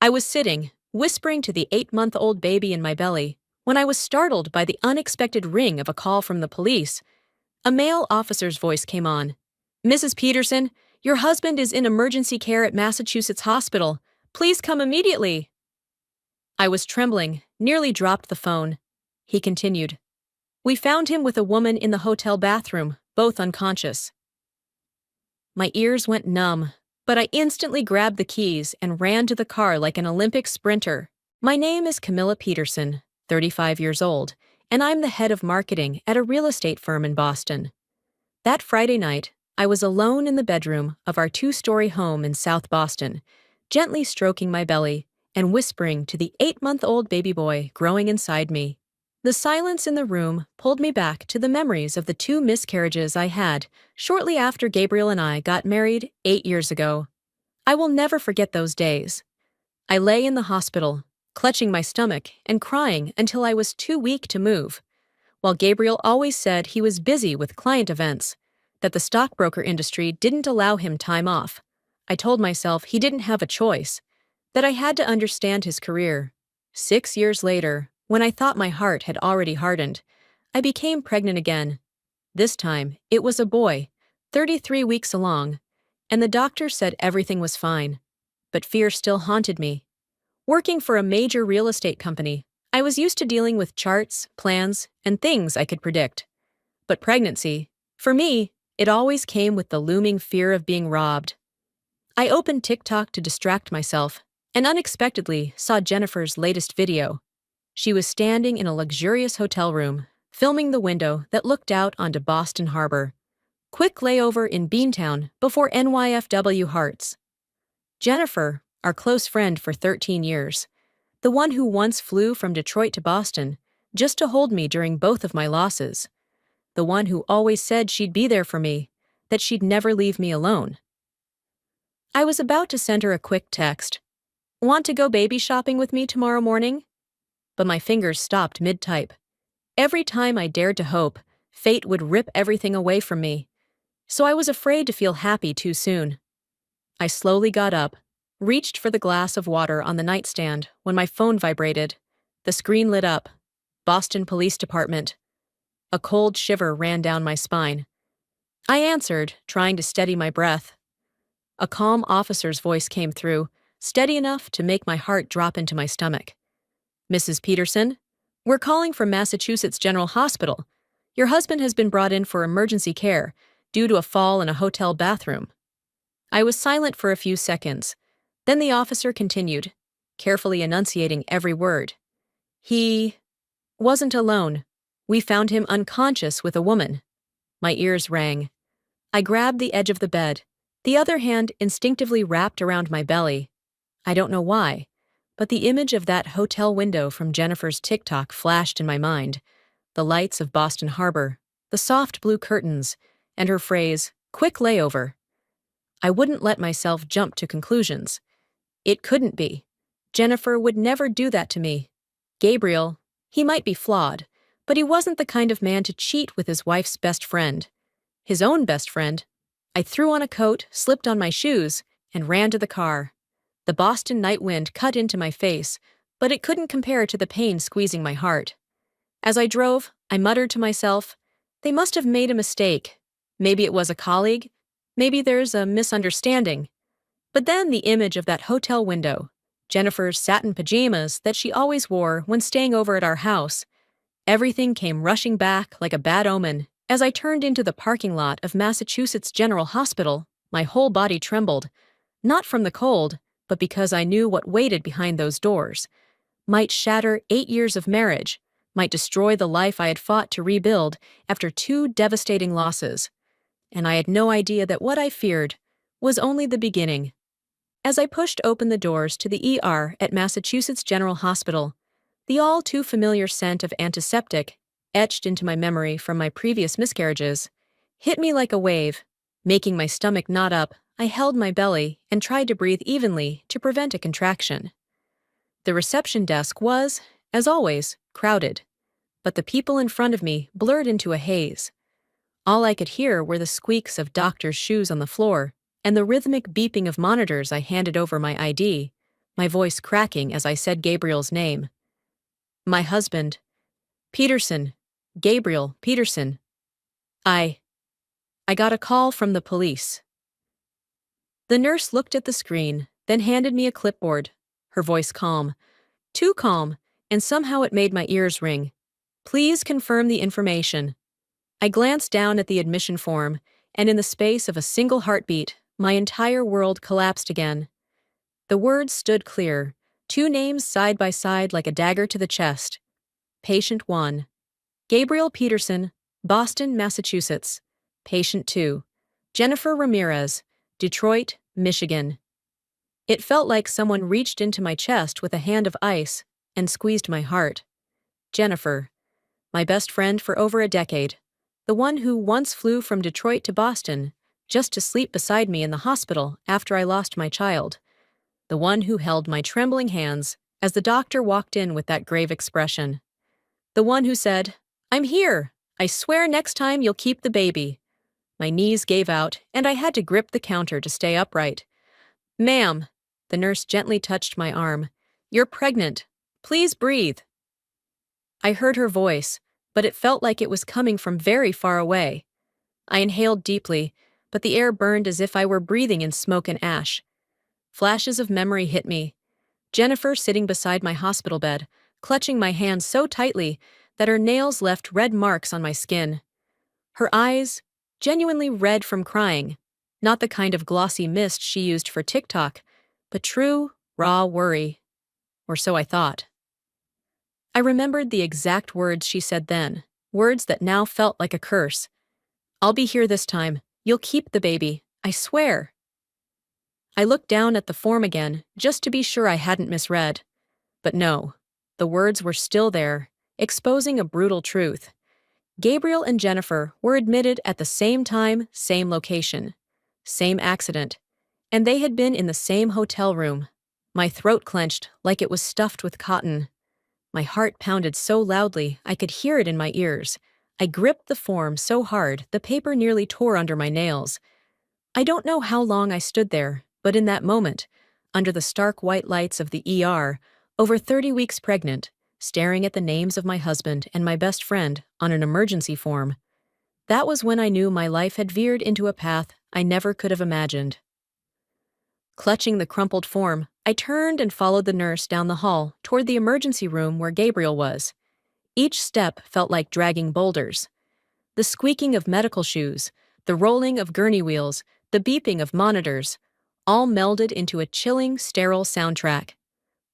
I was sitting, whispering to the 8-month-old baby in my belly, when I was startled by the unexpected ring of a call from the police. A male officer's voice came on. "Mrs. Peterson, your husband is in emergency care at Massachusetts Hospital. Please come immediately." I was trembling, nearly dropped the phone. He continued. "We found him with a woman in the hotel bathroom, both unconscious." My ears went numb, but I instantly grabbed the keys and ran to the car like an Olympic sprinter. My name is Camilla Peterson, 35 years old, and I'm the head of marketing at a real estate firm in Boston. That Friday night, I was alone in the bedroom of our 2-story home in South Boston, gently stroking my belly and whispering to the 8-month-old baby boy growing inside me. The silence in the room pulled me back to the memories of the 2 miscarriages I had shortly after Gabriel and I got married 8 years ago. I will never forget those days. I lay in the hospital, clutching my stomach and crying until I was too weak to move. While Gabriel always said he was busy with client events, that the stockbroker industry didn't allow him time off, I told myself he didn't have a choice, that I had to understand his career. 6 years later, when I thought my heart had already hardened, I became pregnant again. This time, it was a boy, 33 weeks along, and the doctor said everything was fine. But fear still haunted me. Working for a major real estate company, I was used to dealing with charts, plans, and things I could predict. But pregnancy, for me, it always came with the looming fear of being robbed. I opened TikTok to distract myself, and unexpectedly saw Jennifer's latest video. She was standing in a luxurious hotel room, filming the window that looked out onto Boston Harbor. Quick layover in Beantown before NYFW Hearts. Jennifer, our close friend for 13 years, the one who once flew from Detroit to Boston just to hold me during both of my losses, the one who always said she'd be there for me, that she'd never leave me alone. I was about to send her a quick text. "Want to go baby shopping with me tomorrow morning?" But my fingers stopped mid-type. Every time I dared to hope, fate would rip everything away from me. So I was afraid to feel happy too soon. I slowly got up, reached for the glass of water on the nightstand when my phone vibrated. The screen lit up. Boston Police Department. A cold shiver ran down my spine. I answered, trying to steady my breath. A calm officer's voice came through, steady enough to make my heart drop into my stomach. "Mrs. Peterson, we're calling from Massachusetts General Hospital. Your husband has been brought in for emergency care due to a fall in a hotel bathroom." I was silent for a few seconds. Then the officer continued, carefully enunciating every word. "He wasn't alone. We found him unconscious with a woman." My ears rang. I grabbed the edge of the bed, the other hand instinctively wrapped around my belly. I don't know why, but the image of that hotel window from Jennifer's TikTok flashed in my mind. The lights of Boston Harbor, the soft blue curtains, and her phrase, "quick layover." I wouldn't let myself jump to conclusions. It couldn't be. Jennifer would never do that to me. Gabriel, he might be flawed, but he wasn't the kind of man to cheat with his wife's best friend. His own best friend. I threw on a coat, slipped on my shoes, and ran to the car. The Boston night wind cut into my face, but it couldn't compare to the pain squeezing my heart. As I drove, I muttered to myself, "They must have made a mistake. Maybe it was a colleague. Maybe there's a misunderstanding." But then the image of that hotel window, Jennifer's satin pajamas that she always wore when staying over at our house, everything came rushing back like a bad omen. As I turned into the parking lot of Massachusetts General Hospital, my whole body trembled, not from the cold, but because I knew what waited behind those doors. Might shatter 8 years of marriage, might destroy the life I had fought to rebuild after 2 devastating losses. And I had no idea that what I feared was only the beginning. As I pushed open the doors to the ER at Massachusetts General Hospital, the all-too-familiar scent of antiseptic, etched into my memory from my previous miscarriages, hit me like a wave. Making my stomach knot up, I held my belly and tried to breathe evenly to prevent a contraction. The reception desk was, as always, crowded, but the people in front of me blurred into a haze. All I could hear were the squeaks of doctors' shoes on the floor and the rhythmic beeping of monitors I handed over my ID. my voice cracking as I said Gabriel's name. My husband. Peterson. Gabriel Peterson. I. I got a call from the police. The nurse looked at the screen, then handed me a clipboard, her voice calm. Too calm, and somehow it made my ears ring. Please confirm the information. I glanced down at the admission form, and in the space of a single heartbeat, my entire world collapsed again. The words stood clear, two names side by side like a dagger to the chest. Patient 1. Gabriel Peterson, Boston, Massachusetts. Patient 2. Jennifer Ramirez, Detroit, Michigan. It felt like someone reached into my chest with a hand of ice and squeezed my heart. Jennifer, my best friend for over a decade, the one who once flew from Detroit to Boston just to sleep beside me in the hospital after I lost my child, the one who held my trembling hands as the doctor walked in with that grave expression, the one who said, "I'm here. I swear next time you'll keep the baby." My knees gave out, and I had to grip the counter to stay upright. "Ma'am," the nurse gently touched my arm, "you're pregnant. Please breathe." I heard her voice, but it felt like it was coming from very far away. I inhaled deeply, but the air burned as if I were breathing in smoke and ash. Flashes of memory hit me. Jennifer sitting beside my hospital bed, clutching my hand so tightly that her nails left red marks on my skin. Her eyes, genuinely red from crying, not the kind of glossy mist she used for TikTok, but true, raw worry. Or so I thought. I remembered the exact words she said then, words that now felt like a curse. "I'll be here this time. You'll keep the baby. I swear." I looked down at the form again, just to be sure I hadn't misread. But no, the words were still there, exposing a brutal truth. Gabriel and Jennifer were admitted at the same time, same location, same accident, and they had been in the same hotel room. My throat clenched like it was stuffed with cotton. My heart pounded so loudly I could hear it in my ears. I gripped the form so hard the paper nearly tore under my nails. I don't know how long I stood there, but in that moment, under the stark white lights of the ER, over 30 weeks pregnant, staring at the names of my husband and my best friend on an emergency form, that was when I knew my life had veered into a path I never could have imagined. Clutching the crumpled form, I turned and followed the nurse down the hall toward the emergency room where Gabriel was. Each step felt like dragging boulders. The squeaking of medical shoes, the rolling of gurney wheels, the beeping of monitors, all melded into a chilling, sterile soundtrack.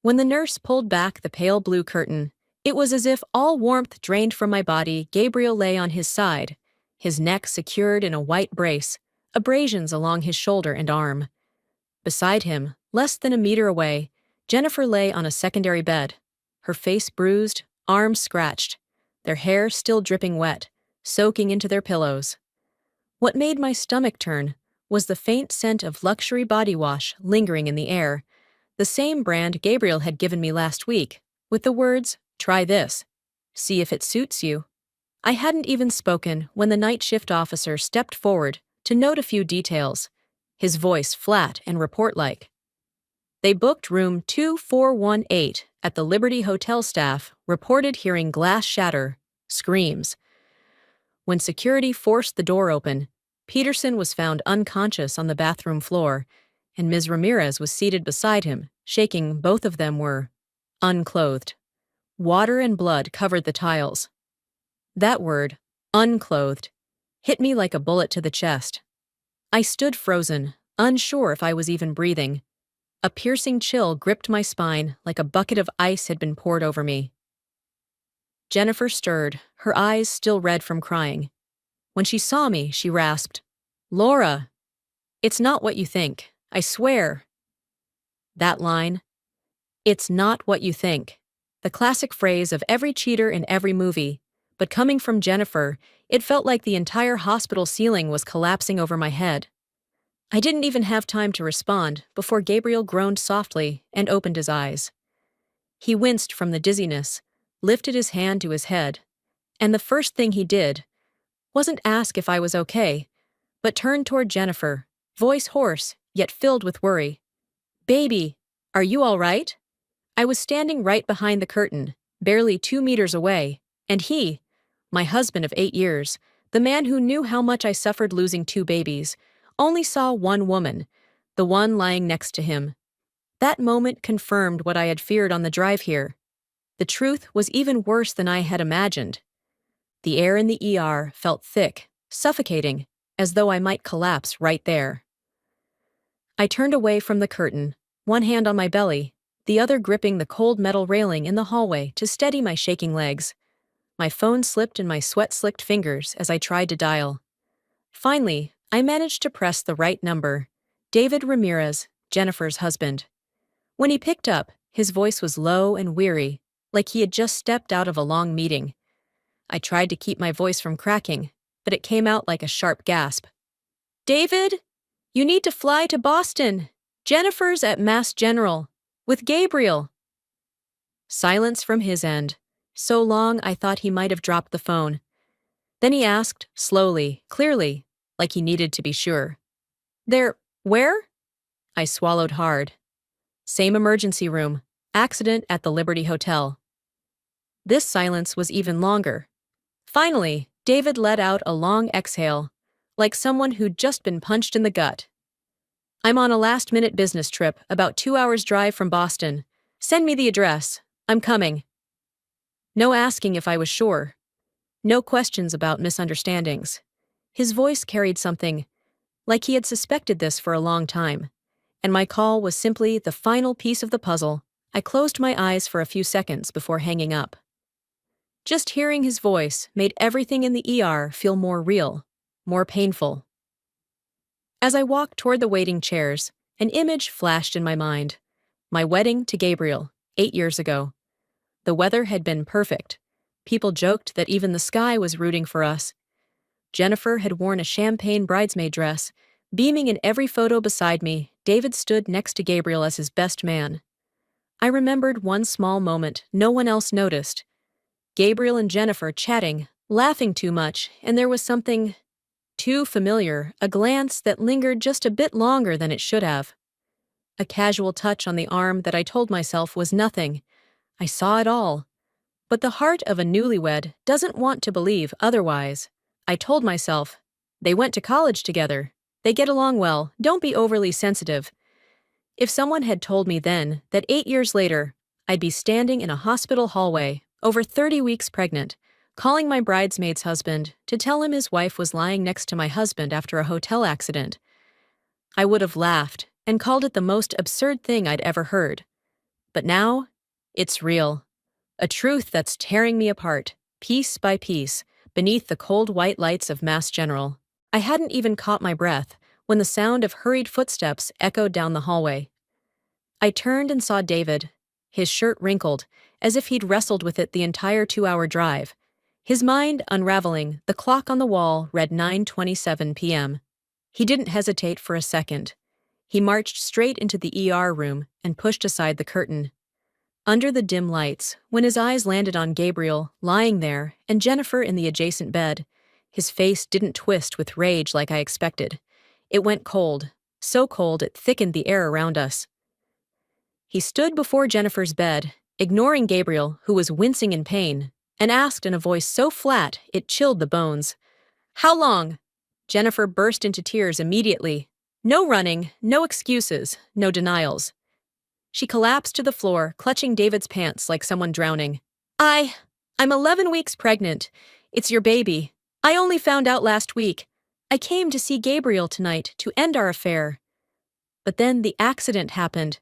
When the nurse pulled back the pale blue curtain, it was as if all warmth drained from my body. Gabriel lay on his side, his neck secured in a white brace, abrasions along his shoulder and arm. Beside him, less than a meter away, Jennifer lay on a secondary bed, her face bruised, arms scratched, their hair still dripping wet, soaking into their pillows. What made my stomach turn was the faint scent of luxury body wash lingering in the air, the same brand Gabriel had given me last week, with the words, "Try this. See if it suits you." I hadn't even spoken when the night shift officer stepped forward to note a few details, his voice flat and report-like. They booked room 2418 at the Liberty Hotel. Staff reported hearing glass shatter, screams. When security forced the door open, Peterson was found unconscious on the bathroom floor, and Ms. Ramirez was seated beside him, shaking. Both of them were unclothed. Water and blood covered the tiles. That word, unclothed, hit me like a bullet to the chest. I stood frozen, unsure if I was even breathing. A piercing chill gripped my spine like a bucket of ice had been poured over me. Jennifer stirred, her eyes still red from crying. When she saw me, she rasped, "Laura, it's not what you think, I swear." That line, "It's not what you think," the classic phrase of every cheater in every movie, but coming from Jennifer, it felt like the entire hospital ceiling was collapsing over my head. I didn't even have time to respond before Gabriel groaned softly and opened his eyes. He winced from the dizziness, lifted his hand to his head, and the first thing he did wasn't ask if I was okay, but turned toward Jennifer, voice hoarse yet filled with worry. "Baby, Are you all right? I was standing right behind the curtain, barely 2 meters away, and he, my husband of 8 years, the man who knew how much I suffered losing two babies, only saw one woman, the one lying next to him. That moment confirmed what I had feared on the drive here. The truth was even worse than I had imagined. The air in the ER felt thick, suffocating, as though I might collapse right there. I turned away from the curtain, one hand on my belly, the other gripping the cold metal railing in the hallway to steady my shaking legs. My phone slipped in my sweat-slicked fingers as I tried to dial. Finally, I managed to press the right number. David Ramirez, Jennifer's husband. When he picked up, his voice was low and weary, like he had just stepped out of a long meeting. I tried to keep my voice from cracking, but it came out like a sharp gasp. David, you need to fly to Boston. Jennifer's at Mass General, with Gabriel. Silence from his end. So long I thought he might have dropped the phone. Then he asked, slowly, clearly, like he needed to be sure. Where? I swallowed hard. Same emergency room. Accident at the Liberty Hotel. This silence was even longer. Finally, David let out a long exhale, like someone who'd just been punched in the gut. I'm on a last-minute business trip, about 2 hours' drive from Boston. Send me the address. I'm coming. No asking if I was sure. No questions about misunderstandings. His voice carried something, like he had suspected this for a long time. And my call was simply the final piece of the puzzle. I closed my eyes for a few seconds before hanging up. Just hearing his voice made everything in the ER feel more real, more painful. As I walked toward the waiting chairs, an image flashed in my mind. My wedding to Gabriel, 8 years ago. The weather had been perfect. People joked that even the sky was rooting for us. Jennifer had worn a champagne bridesmaid dress. Beaming in every photo beside me, David stood next to Gabriel as his best man. I remembered one small moment no one else noticed. Gabriel and Jennifer chatting, laughing too much, and there was something too familiar, a glance that lingered just a bit longer than it should have. A casual touch on the arm that I told myself was nothing. I saw it all. But the heart of a newlywed doesn't want to believe otherwise. I told myself, they went to college together. They get along well, don't be overly sensitive. If someone had told me then that 8 years later, I'd be standing in a hospital hallway, over 30 weeks pregnant, calling my bridesmaid's husband to tell him his wife was lying next to my husband after a hotel accident, I would have laughed and called it the most absurd thing I'd ever heard. But now, it's real. A truth that's tearing me apart, piece by piece, beneath the cold white lights of Mass General. I hadn't even caught my breath when the sound of hurried footsteps echoed down the hallway. I turned and saw David, his shirt wrinkled, as if he'd wrestled with it the entire 2-hour drive. His mind unraveling, the clock on the wall read 9:27 p.m. He didn't hesitate for a second. He marched straight into the ER room and pushed aside the curtain. Under the dim lights, when his eyes landed on Gabriel, lying there, and Jennifer in the adjacent bed, his face didn't twist with rage like I expected. It went cold, so cold it thickened the air around us. He stood before Jennifer's bed, ignoring Gabriel, who was wincing in pain, and asked in a voice so flat it chilled the bones. "How long?" Jennifer burst into tears immediately. No running, no excuses, no denials. She collapsed to the floor, clutching David's pants like someone drowning. I'm 11 weeks pregnant. It's your baby. I only found out last week. I came to see Gabriel tonight to end our affair. But then the accident happened.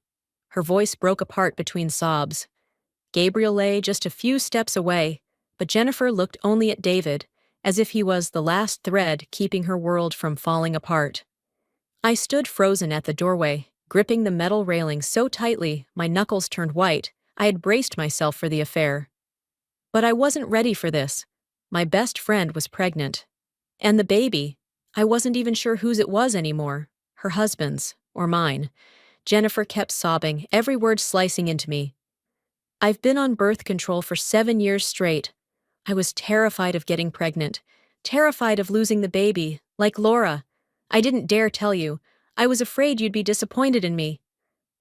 Her voice broke apart between sobs. Gabriel lay just a few steps away, but Jennifer looked only at David, as if he was the last thread keeping her world from falling apart. I stood frozen at the doorway, gripping the metal railing so tightly my knuckles turned white. I had braced myself for the affair. But I wasn't ready for this. My best friend was pregnant. And the baby, I wasn't even sure whose it was anymore, her husband's or mine. Jennifer kept sobbing, every word slicing into me. I've been on birth control for 7 years straight. I was terrified of getting pregnant, terrified of losing the baby, like Laura. I didn't dare tell you. I was afraid you'd be disappointed in me.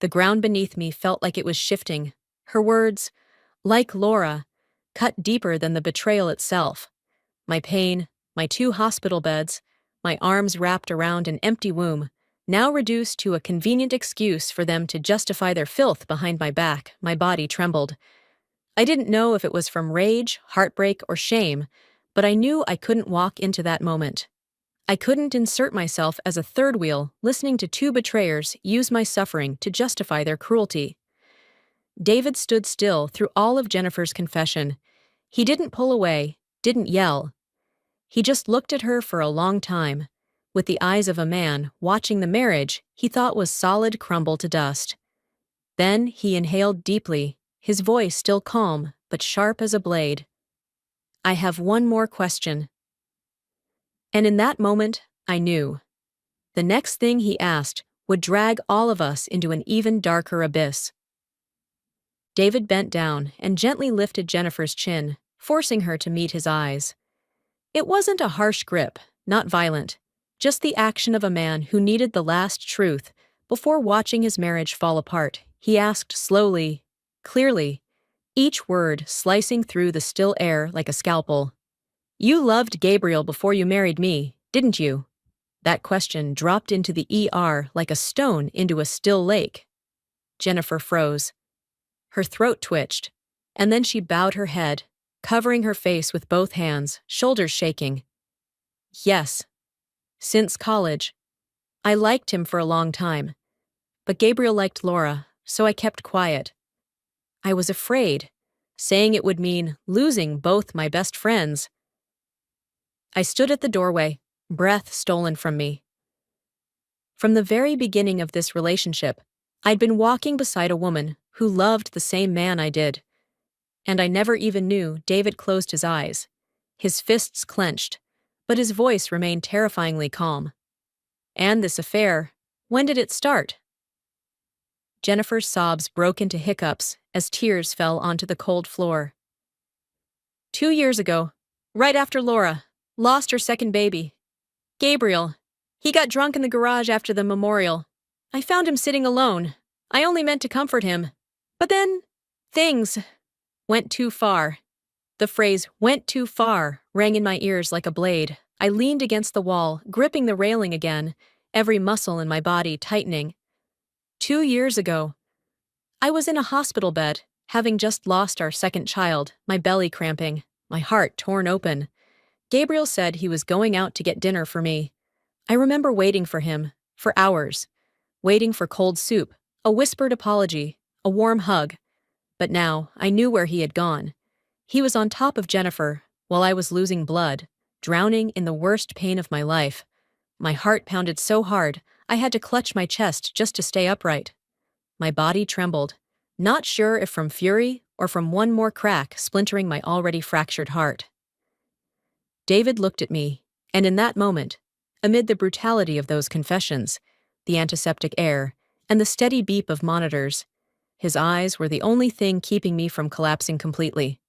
The ground beneath me felt like it was shifting. Her words, like Laura, cut deeper than the betrayal itself. My pain, my 2 hospital beds, my arms wrapped around an empty womb, now reduced to a convenient excuse for them to justify their filth behind my back. My body trembled. I didn't know if it was from rage, heartbreak, or shame, but I knew I couldn't walk into that moment. I couldn't insert myself as a third wheel, listening to 2 betrayers use my suffering to justify their cruelty. David stood still through all of Jennifer's confession. He didn't pull away, didn't yell. He just looked at her for a long time, with the eyes of a man watching the marriage he thought was solid crumble to dust. Then he inhaled deeply, his voice still calm but sharp as a blade. "I have one more question." And in that moment, I knew. The next thing he asked would drag all of us into an even darker abyss. David bent down and gently lifted Jennifer's chin, forcing her to meet his eyes. It wasn't a harsh grip, not violent, just the action of a man who needed the last truth before watching his marriage fall apart. He asked slowly, clearly, each word slicing through the still air like a scalpel. "You loved Gabriel before you married me, didn't you?" That question dropped into the ER like a stone into a still lake. Jennifer froze. Her throat twitched, and then she bowed her head, covering her face with both hands, shoulders shaking. "Yes. Since college. I liked him for a long time. But Gabriel liked Laura, so I kept quiet. I was afraid, saying it would mean losing both my best friends." I stood at the doorway, breath stolen from me. From the very beginning of this relationship, I'd been walking beside a woman who loved the same man I did. And I never even knew David closed his eyes. His fists clenched, but his voice remained terrifyingly calm. "And this affair, when did it start?" Jennifer's sobs broke into hiccups as tears fell onto the cold floor. 2 years ago, right after Laura lost her second baby. Gabriel. He got drunk in the garage after the memorial. I found him sitting alone. I only meant to comfort him. But then, things went too far. The phrase "went too far" rang in my ears like a blade. I leaned against the wall, gripping the railing again, every muscle in my body tightening. 2 years ago, I was in a hospital bed, having just lost our second child, my belly cramping, my heart torn open. Gabriel said he was going out to get dinner for me. I remember waiting for him, for hours, waiting for cold soup, a whispered apology, a warm hug. But now I knew where he had gone. He was on top of Jennifer, while I was losing blood, drowning in the worst pain of my life. My heart pounded so hard, I had to clutch my chest just to stay upright. My body trembled, not sure if from fury or from one more crack splintering my already fractured heart. David looked at me, and in that moment, amid the brutality of those confessions, the antiseptic air, and the steady beep of monitors, his eyes were the only thing keeping me from collapsing completely.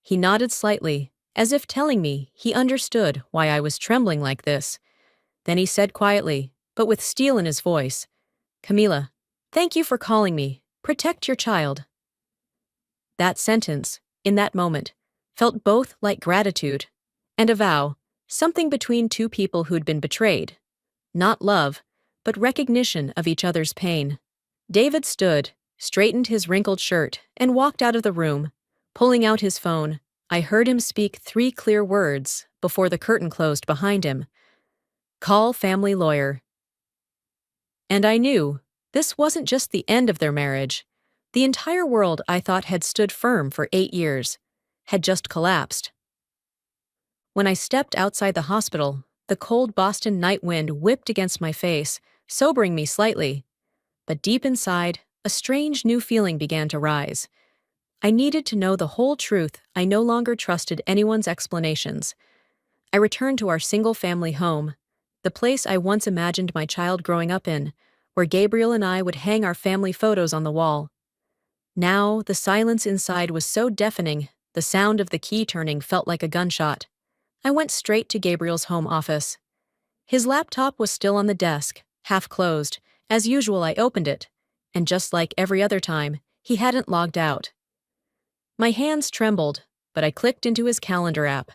He nodded slightly, as if telling me he understood why I was trembling like this. Then he said quietly, but with steel in his voice, "Camila, thank you for calling me. Protect your child." That sentence, in that moment, felt both like gratitude and a vow, something between 2 people who'd been betrayed. Not love, but recognition of each other's pain. David stood, straightened his wrinkled shirt, and walked out of the room. Pulling out his phone, I heard him speak 3 clear words before the curtain closed behind him. "Call family lawyer." And I knew this wasn't just the end of their marriage. The entire world I thought had stood firm for 8 years had just collapsed. When I stepped outside the hospital, the cold Boston night wind whipped against my face, sobering me slightly. But deep inside, a strange new feeling began to rise. I needed to know the whole truth. I no longer trusted anyone's explanations. I returned to our single-family home, the place I once imagined my child growing up in, where Gabriel and I would hang our family photos on the wall. Now, the silence inside was so deafening, the sound of the key turning felt like a gunshot. I went straight to Gabriel's home office. His laptop was still on the desk, half closed. As usual, I opened it. and just like every other time, he hadn't logged out. My hands trembled, but I clicked into his calendar app.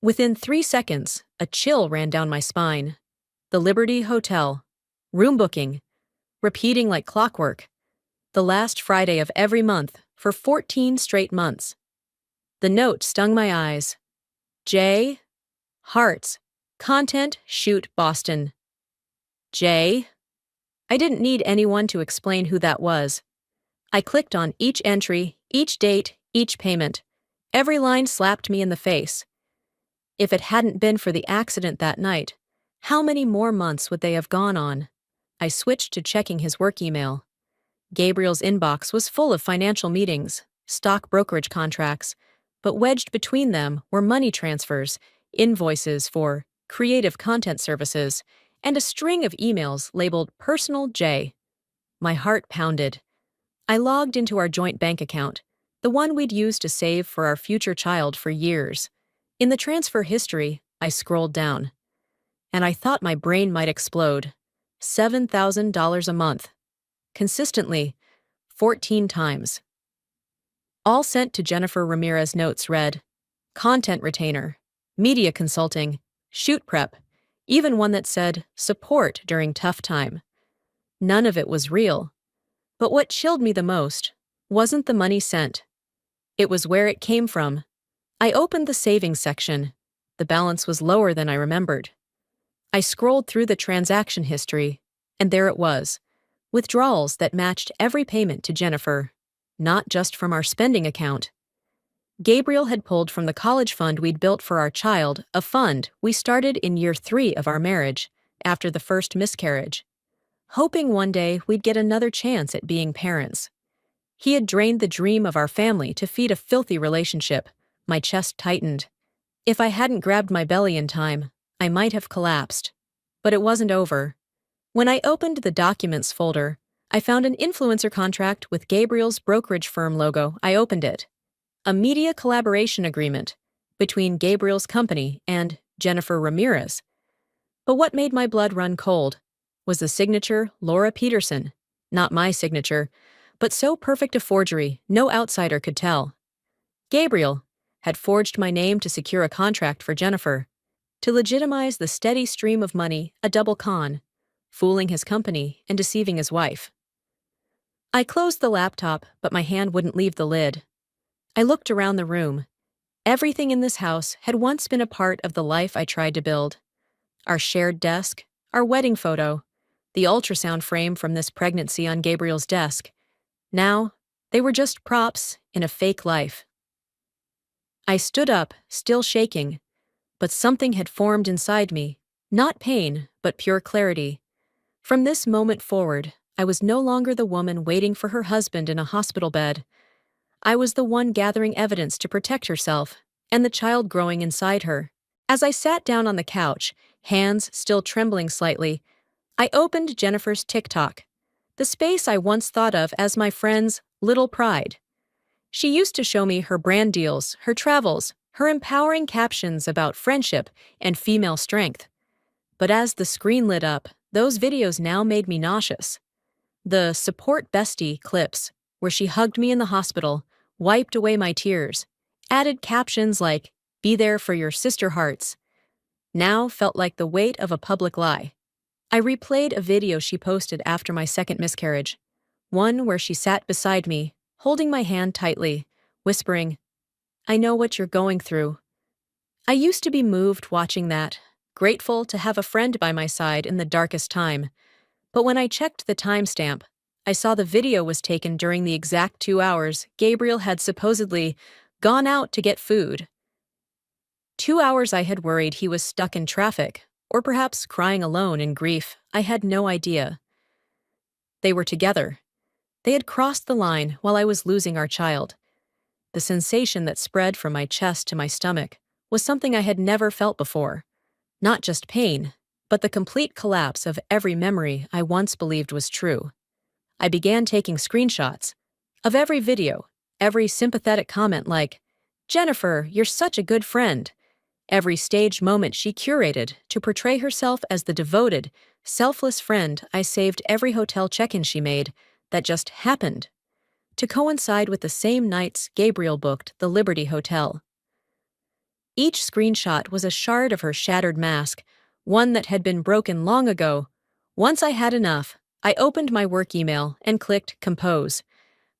Within 3 seconds, a chill ran down my spine. The Liberty Hotel. Room booking. Repeating like clockwork. The last Friday of every month for 14 straight months. The note stung my eyes. J. Hearts. Content Shoot Boston. J. I didn't need anyone to explain who that was. I clicked on each entry, each date, each payment. Every line slapped me in the face. If it hadn't been for the accident that night, how many more months would they have gone on? I switched to checking his work email. Gabriel's inbox was full of financial meetings, stock brokerage contracts, but wedged between them were money transfers, invoices for creative content services, and a string of emails labeled Personal J. My heart pounded. I logged into our joint bank account, the one we'd used to save for our future child for years. In the transfer history, I scrolled down, and I thought my brain might explode. $7,000 a month. Consistently, 14 times. All sent to Jennifer Ramirez. Notes read, content retainer, media consulting, shoot prep, even one that said support during tough time. None of it was real. But what chilled me the most wasn't the money sent. It was where it came from. I opened the savings section. The balance was lower than I remembered. I scrolled through the transaction history, and there it was. Withdrawals that matched every payment to Jennifer, not just from our spending account. Gabriel had pulled from the college fund we'd built for our child, a fund we started in year 3 of our marriage, after the first miscarriage, hoping one day we'd get another chance at being parents. He had drained the dream of our family to feed a filthy relationship. My chest tightened. If I hadn't grabbed my belly in time, I might have collapsed. But it wasn't over. When I opened the documents folder, I found an influencer contract with Gabriel's brokerage firm logo. I opened it. A media collaboration agreement between Gabriel's company and Jennifer Ramirez. But what made my blood run cold was the signature Laura Peterson. Not my signature, but so perfect a forgery no outsider could tell. Gabriel had forged my name to secure a contract for Jennifer, to legitimize the steady stream of money, a double con, fooling his company and deceiving his wife. I closed the laptop, but my hand wouldn't leave the lid. I looked around the room. Everything in this house had once been a part of the life I tried to build. Our shared desk, our wedding photo, the ultrasound frame from this pregnancy on Gabriel's desk. Now, they were just props in a fake life. I stood up, still shaking, but something had formed inside me. Not pain, but pure clarity. From this moment forward, I was no longer the woman waiting for her husband in a hospital bed. I was the one gathering evidence to protect herself and the child growing inside her. As I sat down on the couch, hands still trembling slightly, I opened Jennifer's TikTok, the space I once thought of as my friend's little pride. She used to show me her brand deals, her travels, her empowering captions about friendship and female strength. But as the screen lit up, those videos now made me nauseous. The support bestie clips, where she hugged me in the hospital, wiped away my tears, added captions like, "Be there for your sister hearts," now felt like the weight of a public lie. I replayed a video she posted after my second miscarriage, one where she sat beside me, holding my hand tightly, whispering, "I know what you're going through." I used to be moved watching that, grateful to have a friend by my side in the darkest time. But when I checked the timestamp, I saw the video was taken during the exact 2 hours Gabriel had supposedly gone out to get food. 2 hours I had worried he was stuck in traffic, or perhaps crying alone in grief. I had no idea. They were together. They had crossed the line while I was losing our child. The sensation that spread from my chest to my stomach was something I had never felt before. Not just pain, but the complete collapse of every memory I once believed was true. I began taking screenshots of every video, every sympathetic comment like, "Jennifer, you're such a good friend," every staged moment she curated to portray herself as the devoted, selfless friend I saved every hotel check-in she made that just happened to coincide with the same nights Gabriel booked the Liberty Hotel. Each screenshot was a shard of her shattered mask, one that had been broken long ago. Once I had enough, I opened my work email and clicked Compose.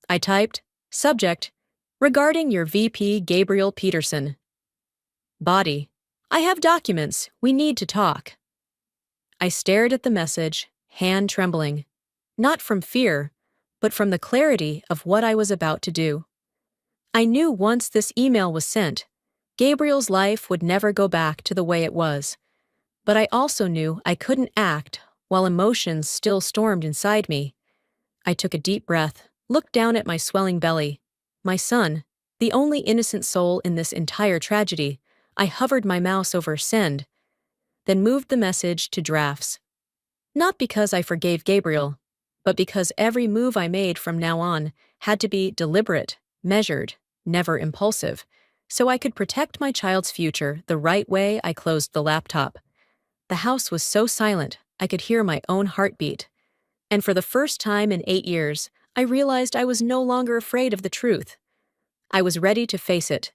I typed, Subject, regarding your VP Gabriel Peterson. Body, I have documents, we need to talk. I stared at the message, hand trembling, not from fear, but from the clarity of what I was about to do. I knew once this email was sent, Gabriel's life would never go back to the way it was. But I also knew I couldn't act while emotions still stormed inside me. I took a deep breath, looked down at my swelling belly. My son, the only innocent soul in this entire tragedy. I hovered my mouse over send, then moved the message to drafts. Not because I forgave Gabriel, but because every move I made from now on had to be deliberate, measured, never impulsive, so I could protect my child's future the right way. I closed the laptop. The house was so silent, I could hear my own heartbeat. And for the first time in 8 years, I realized I was no longer afraid of the truth. I was ready to face it,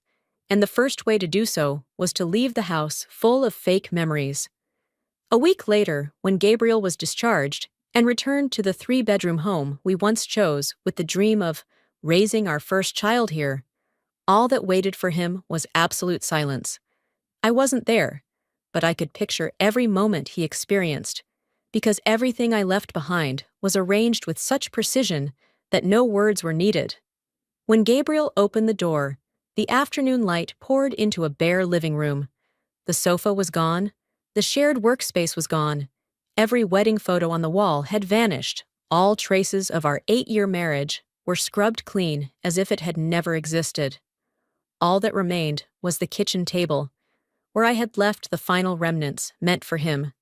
and the first way to do so was to leave the house full of fake memories. A week later, when Gabriel was discharged and returned to the 3-bedroom home we once chose with the dream of raising our first child here, all that waited for him was absolute silence. I wasn't there, but I could picture every moment he experienced, because everything I left behind was arranged with such precision that no words were needed. When Gabriel opened the door, the afternoon light poured into a bare living room. The sofa was gone, the shared workspace was gone, every wedding photo on the wall had vanished, all traces of our 8-year marriage were scrubbed clean as if it had never existed. All that remained was the kitchen table, where I had left the final remnants meant for him.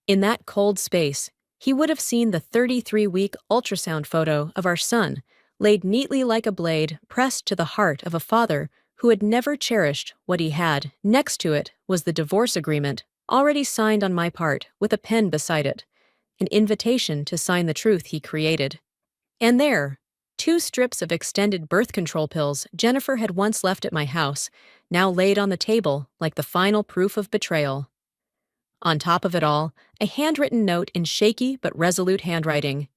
In that cold space, he would have seen the 33-week ultrasound photo of our son, laid neatly like a blade pressed to the heart of a father who had never cherished what he had. Next to it was the divorce agreement, already signed on my part with a pen beside it, an invitation to sign the truth he created. And there, 2 strips of extended birth control pills Jennifer had once left at my house, now laid on the table like the final proof of betrayal. On top of it all, a handwritten note in shaky but resolute handwriting.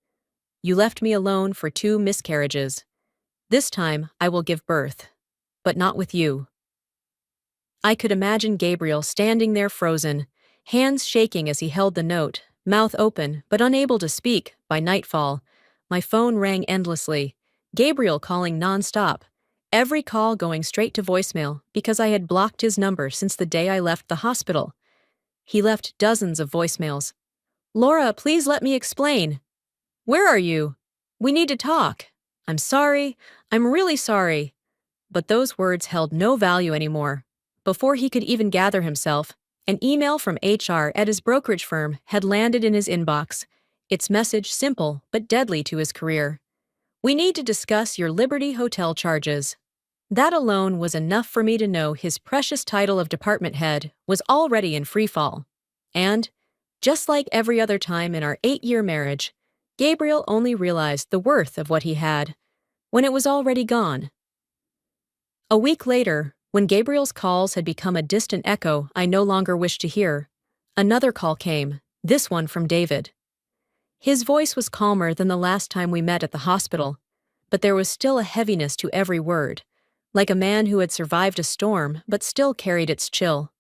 You left me alone for 2 miscarriages. This time I will give birth, but not with you. I could imagine Gabriel standing there frozen, hands shaking as he held the note, mouth open but unable to speak. By nightfall, my phone rang endlessly, Gabriel calling nonstop, every call going straight to voicemail because I had blocked his number since the day I left the hospital. He left dozens of voicemails. Laura, please let me explain. Where are you? We need to talk. I'm sorry. I'm really sorry. But those words held no value anymore. Before he could even gather himself, an email from HR at his brokerage firm had landed in his inbox, its message simple but deadly to his career. We need to discuss your Liberty Hotel charges. That alone was enough for me to know his precious title of department head was already in freefall. And, just like every other time in our 8-year marriage, Gabriel only realized the worth of what he had when it was already gone. A week later, when Gabriel's calls had become a distant echo I no longer wished to hear, another call came, this one from David. His voice was calmer than the last time we met at the hospital, but there was still a heaviness to every word, like a man who had survived a storm but still carried its chill.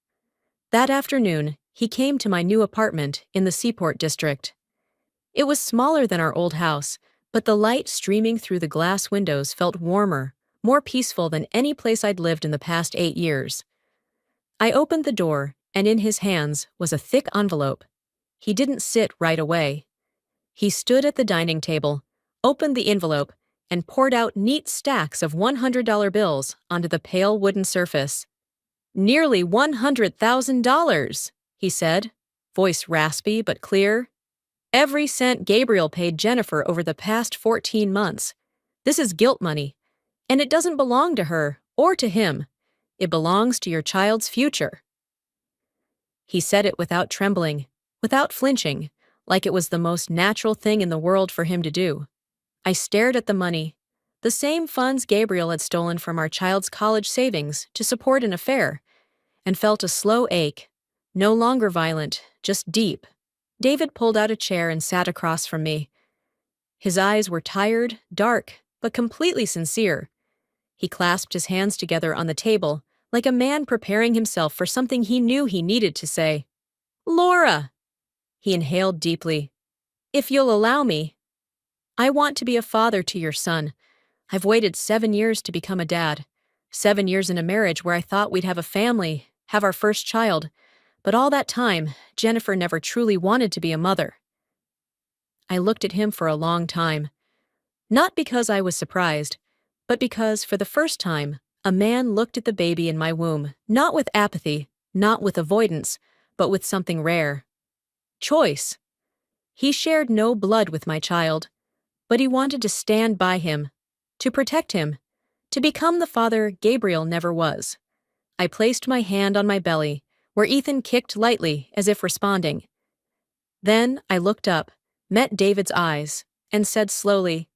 That afternoon, he came to my new apartment in the Seaport district. It was smaller than our old house, but the light streaming through the glass windows felt warmer, more peaceful than any place I'd lived in the past 8 years. I opened the door, and in his hands was a thick envelope. He didn't sit right away. He stood at the dining table, opened the envelope, and poured out neat stacks of $100 bills onto the pale wooden surface. Nearly $100,000, he said, voice raspy but clear. Every cent Gabriel paid Jennifer over the past 14 months. This is guilt money, and it doesn't belong to her or to him. It belongs to your child's future." He said it without trembling, without flinching, like it was the most natural thing in the world for him to do. I stared at the money, the same funds Gabriel had stolen from our child's college savings to support an affair, and felt a slow ache, no longer violent, just deep. David pulled out a chair and sat across from me. His eyes were tired, dark, but completely sincere. He clasped his hands together on the table, like a man preparing himself for something he knew he needed to say. "Laura!" He inhaled deeply. "If you'll allow me, I want to be a father to your son. I've waited 7 years to become a dad. 7 years in a marriage where I thought we'd have a family, have our first child. But all that time, Jennifer never truly wanted to be a mother." I looked at him for a long time. Not because I was surprised, but because, for the first time, a man looked at the baby in my womb, not with apathy, not with avoidance, but with something rare. Choice. He shared no blood with my child, but he wanted to stand by him, to protect him, to become the father Gabriel never was. I placed my hand on my belly, where Ethan kicked lightly as if responding. Then I looked up, met David's eyes, and said slowly,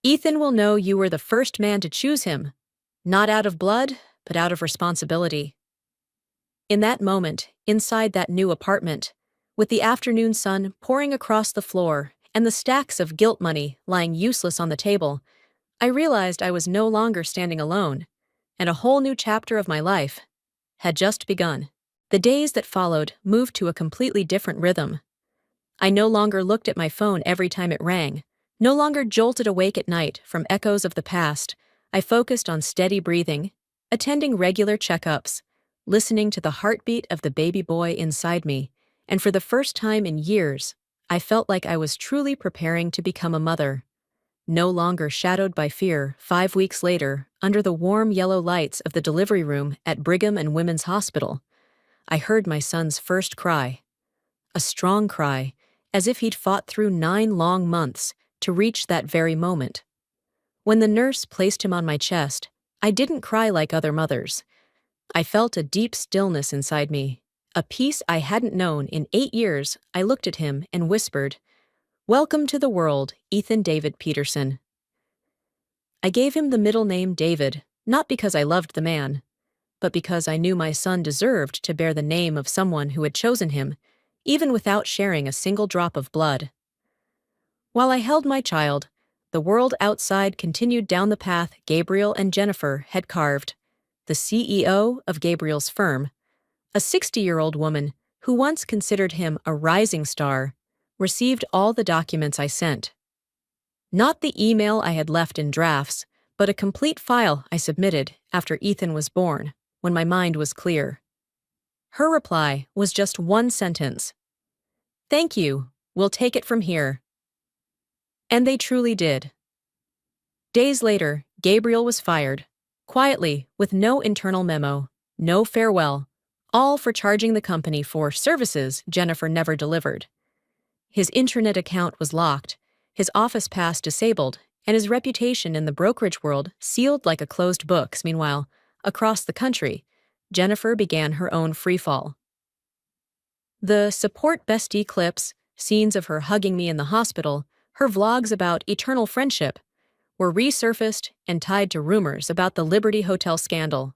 "Ethan will know you were the first man to choose him, not out of blood, but out of responsibility." In that moment, inside that new apartment, with the afternoon sun pouring across the floor and the stacks of guilt money lying useless on the table, I realized I was no longer standing alone, and a whole new chapter of my life had just begun. The days that followed moved to a completely different rhythm. I no longer looked at my phone every time it rang, no longer jolted awake at night from echoes of the past. I focused on steady breathing, attending regular checkups, listening to the heartbeat of the baby boy inside me, and for the first time in years, I felt like I was truly preparing to become a mother. No longer shadowed by fear, 5 weeks later, under the warm yellow lights of the delivery room at Brigham and Women's Hospital, I heard my son's first cry. A strong cry, as if he'd fought through 9 long months to reach that very moment. When the nurse placed him on my chest, I didn't cry like other mothers. I felt a deep stillness inside me, a peace I hadn't known in 8 years. I looked at him and whispered, "Welcome to the world, Ethan David Peterson." I gave him the middle name David, not because I loved the man, but because I knew my son deserved to bear the name of someone who had chosen him, even without sharing a single drop of blood. While I held my child, the world outside continued down the path Gabriel and Jennifer had carved. The CEO of Gabriel's firm, a 60-year-old woman who once considered him a rising star, received all the documents I sent. Not the email I had left in drafts, but a complete file I submitted after Ethan was born, when my mind was clear. Her reply was just one sentence. "Thank you, we'll take it from here." And they truly did. Days later, Gabriel was fired, quietly, with no internal memo, no farewell, all for charging the company for services Jennifer never delivered. His intranet account was locked, his office pass disabled, and his reputation in the brokerage world sealed like a closed book. Meanwhile, across the country, Jennifer began her own freefall. The support bestie clips, scenes of her hugging me in the hospital, her vlogs about eternal friendship, were resurfaced and tied to rumors about the Liberty Hotel scandal.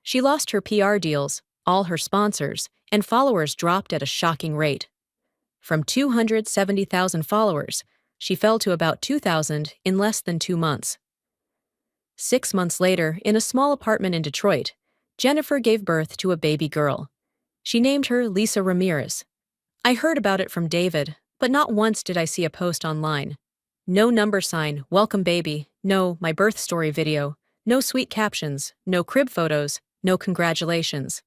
She lost her PR deals, all her sponsors, and followers dropped at a shocking rate. From 270,000 followers, she fell to about 2,000 in less than 2 months. 6 months later, in a small apartment in Detroit, Jennifer gave birth to a baby girl. She named her Lisa Ramirez. I heard about it from David, but not once did I see a post online. No number sign, "Welcome baby," no "My birth story" video, no sweet captions, no crib photos, no congratulations.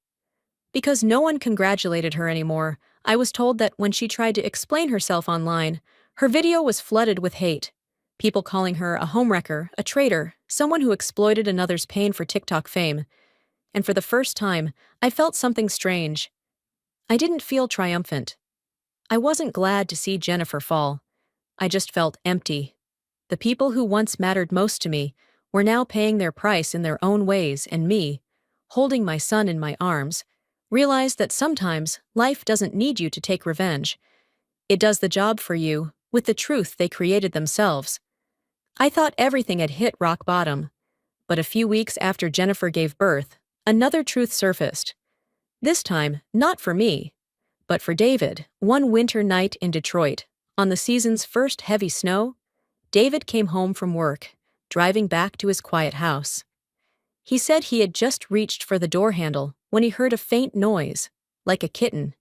Because no one congratulated her anymore, I was told that when she tried to explain herself online, her video was flooded with hate. People calling her a homewrecker, a traitor, someone who exploited another's pain for TikTok fame. And for the first time, I felt something strange. I didn't feel triumphant. I wasn't glad to see Jennifer fall. I just felt empty. The people who once mattered most to me were now paying their price in their own ways, and me, holding my son in my arms, realized that sometimes life doesn't need you to take revenge. It does the job for you, with the truth they created themselves. I thought everything had hit rock bottom, but a few weeks after Jennifer gave birth, another truth surfaced. This time, not for me, but for David. One winter night in Detroit, on the season's first heavy snow, David came home from work, driving back to his quiet house. He said he had just reached for the door handle when he heard a faint noise, like a kitten.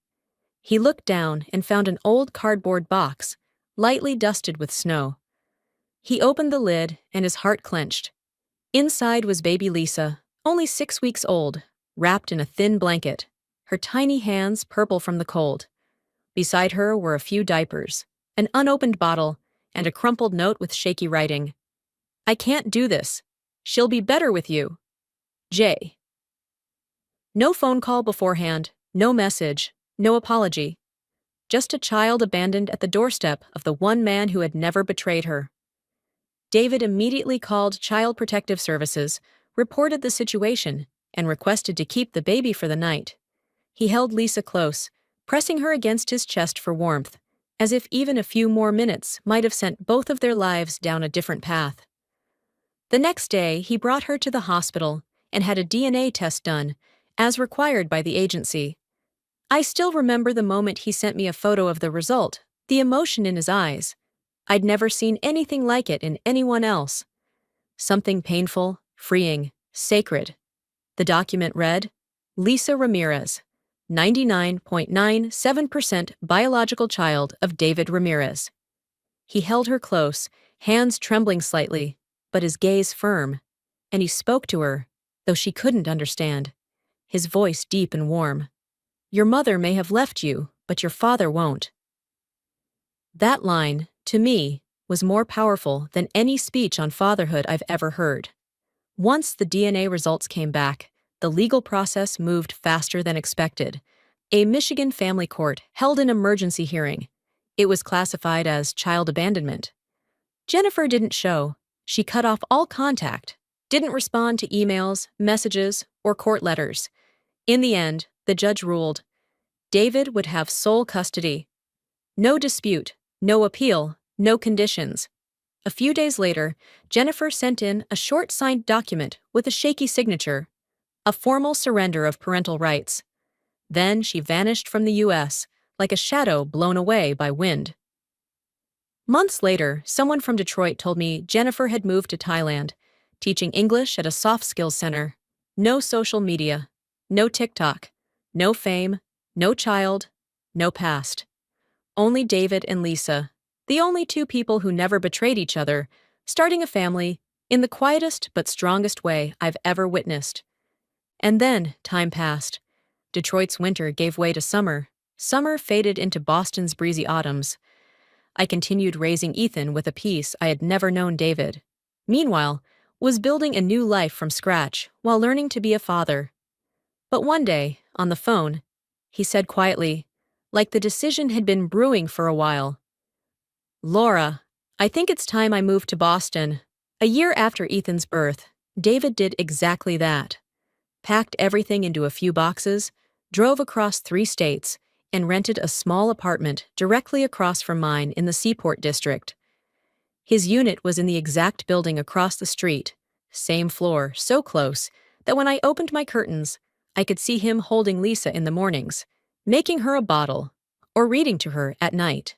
He looked down and found an old cardboard box, lightly dusted with snow. He opened the lid and his heart clenched. Inside was baby Lisa, only 6 weeks old, wrapped in a thin blanket, her tiny hands purple from the cold. Beside her were a few diapers, an unopened bottle, and a crumpled note with shaky writing. "I can't do this. She'll be better with you. J." No phone call beforehand, no message, no apology. Just a child abandoned at the doorstep of the one man who had never betrayed her. David immediately called Child Protective Services, reported the situation, and requested to keep the baby for the night. He held Lisa close, pressing her against his chest for warmth, as if even a few more minutes might have sent both of their lives down a different path. The next day, he brought her to the hospital and had a DNA test done, as required by the agency. I still remember the moment he sent me a photo of the result, the emotion in his eyes. I'd never seen anything like it in anyone else. Something painful, freeing, sacred. The document read, "Lisa Ramirez, 99.97% biological child of David Ramirez." He held her close, hands trembling slightly, but his gaze firm, and he spoke to her, though she couldn't understand, his voice deep and warm. "Your mother may have left you, but your father won't." That line, to me, was more powerful than any speech on fatherhood I've ever heard. Once the DNA results came back, the legal process moved faster than expected. A Michigan family court held an emergency hearing. It was classified as child abandonment. Jennifer didn't show. She cut off all contact, didn't respond to emails, messages, or court letters. In the end, the judge ruled David would have sole custody. No dispute, no appeal, no conditions. A few days later, Jennifer sent in a short signed document with a shaky signature, a formal surrender of parental rights. Then she vanished from the U.S., like a shadow blown away by wind. Months later, someone from Detroit told me Jennifer had moved to Thailand, teaching English at a soft skills center. No social media, no TikTok, no fame, no child, no past. Only David and Lisa, the only two people who never betrayed each other, starting a family in the quietest but strongest way I've ever witnessed. And then time passed. Detroit's winter gave way to summer. Summer faded into Boston's breezy autumns. I continued raising Ethan with a peace I had never known David. Meanwhile, was building a new life from scratch while learning to be a father. But one day, on the phone, he said quietly, like the decision had been brewing for a while, "Laura, I think it's time I moved to Boston." A year after Ethan's birth, David did exactly that. Packed everything into a few boxes, drove across 3 states, and rented a small apartment directly across from mine in the Seaport district. His unit was in the exact building across the street, same floor, so close that when I opened my curtains, I could see him holding Lisa in the mornings, making her a bottle, or reading to her at night.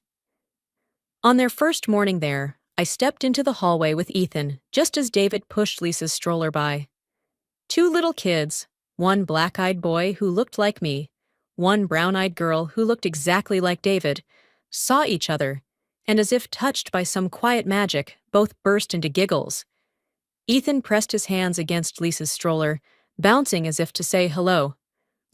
On their first morning there, I stepped into the hallway with Ethan just as David pushed Lisa's stroller by. 2 little kids, one black-eyed boy who looked like me, one brown-eyed girl who looked exactly like David, saw each other, and as if touched by some quiet magic, both burst into giggles. Ethan pressed his hands against Lisa's stroller, bouncing as if to say hello.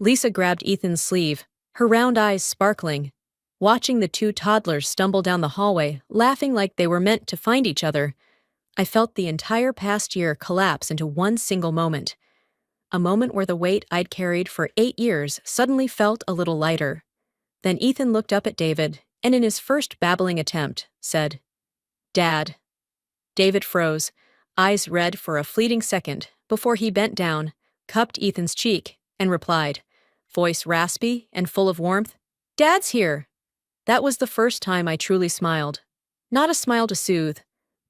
Lisa grabbed Ethan's sleeve, her round eyes sparkling. Watching the 2 toddlers stumble down the hallway, laughing like they were meant to find each other, I felt the entire past year collapse into one single moment. A moment where the weight I'd carried for 8 years suddenly felt a little lighter. Then Ethan looked up at David, and in his first babbling attempt, said, "Dad." David froze, eyes red for a fleeting second, before he bent down, cupped Ethan's cheek, and replied, voice raspy and full of warmth, "Dad's here." That was the first time I truly smiled. Not a smile to soothe,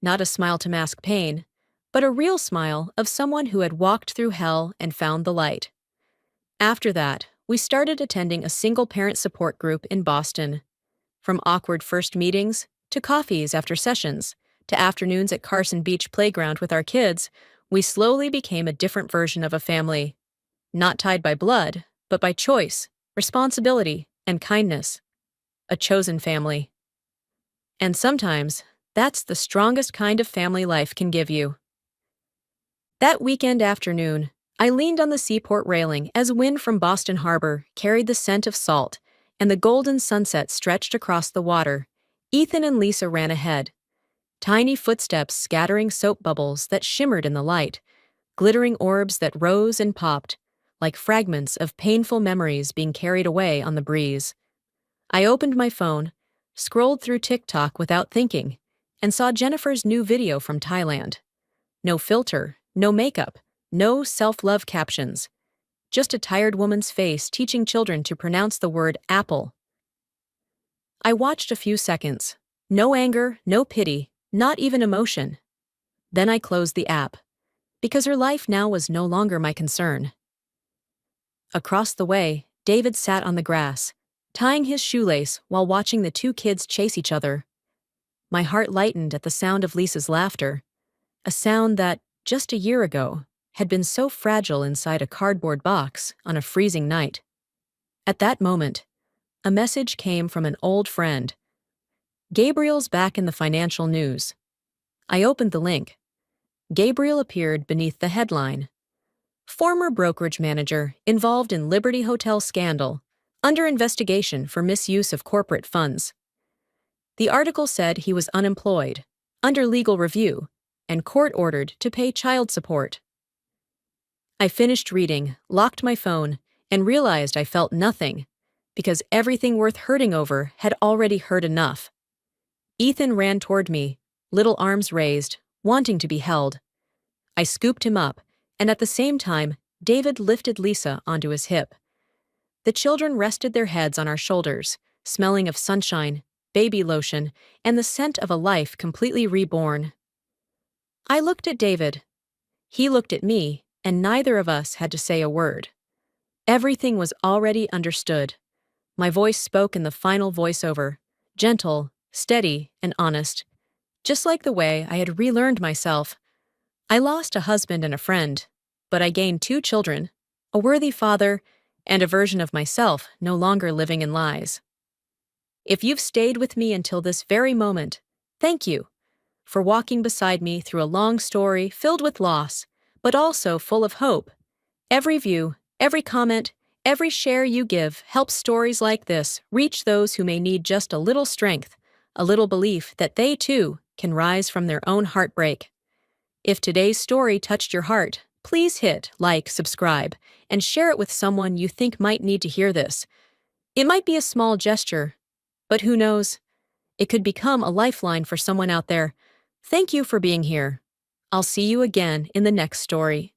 not a smile to mask pain, but a real smile of someone who had walked through hell and found the light. After that, we started attending a single-parent support group in Boston. From awkward first meetings, to coffees after sessions, to afternoons at Carson Beach Playground with our kids, we slowly became a different version of a family. Not tied by blood, but by choice, responsibility, and kindness. A chosen family. And sometimes, that's the strongest kind of family life can give you. That weekend afternoon, I leaned on the seaport railing as wind from Boston Harbor carried the scent of salt, and the golden sunset stretched across the water. Ethan and Lisa ran ahead, tiny footsteps scattering soap bubbles that shimmered in the light, glittering orbs that rose and popped, like fragments of painful memories being carried away on the breeze. I opened my phone, scrolled through TikTok without thinking, and saw Jennifer's new video from Thailand. No filter, no makeup, no self-love captions. Just a tired woman's face teaching children to pronounce the word apple. I watched a few seconds. No anger, no pity, not even emotion. Then I closed the app, because her life now was no longer my concern. Across the way, David sat on the grass, tying his shoelace while watching the two kids chase each other. My heart lightened at the sound of Lisa's laughter, a sound that, just a year ago, had been so fragile inside a cardboard box on a freezing night. At that moment, a message came from an old friend. Gabriel's back in the financial news. I opened the link. Gabriel appeared beneath the headline. Former brokerage manager involved in Liberty Hotel scandal, under investigation for misuse of corporate funds. The article said he was unemployed, under legal review, and court-ordered to pay child support. I finished reading, locked my phone, and realized I felt nothing, because everything worth hurting over had already hurt enough. Ethan ran toward me, little arms raised, wanting to be held. I scooped him up, and at the same time, David lifted Lisa onto his hip. The children rested their heads on our shoulders, smelling of sunshine, baby lotion, and the scent of a life completely reborn. I looked at David. He looked at me, and neither of us had to say a word. Everything was already understood. My voice spoke in the final voiceover, gentle, steady, and honest, just like the way I had relearned myself. I lost a husband and a friend, but I gained 2 children, a worthy father, and a version of myself no longer living in lies. If you've stayed with me until this very moment, thank you for walking beside me through a long story filled with loss, but also full of hope. Every view, every comment, every share you give helps stories like this reach those who may need just a little strength, a little belief that they too can rise from their own heartbreak. If today's story touched your heart, please hit like, subscribe, and share it with someone you think might need to hear this. It might be a small gesture, but who knows? It could become a lifeline for someone out there. Thank you for being here. I'll see you again in the next story.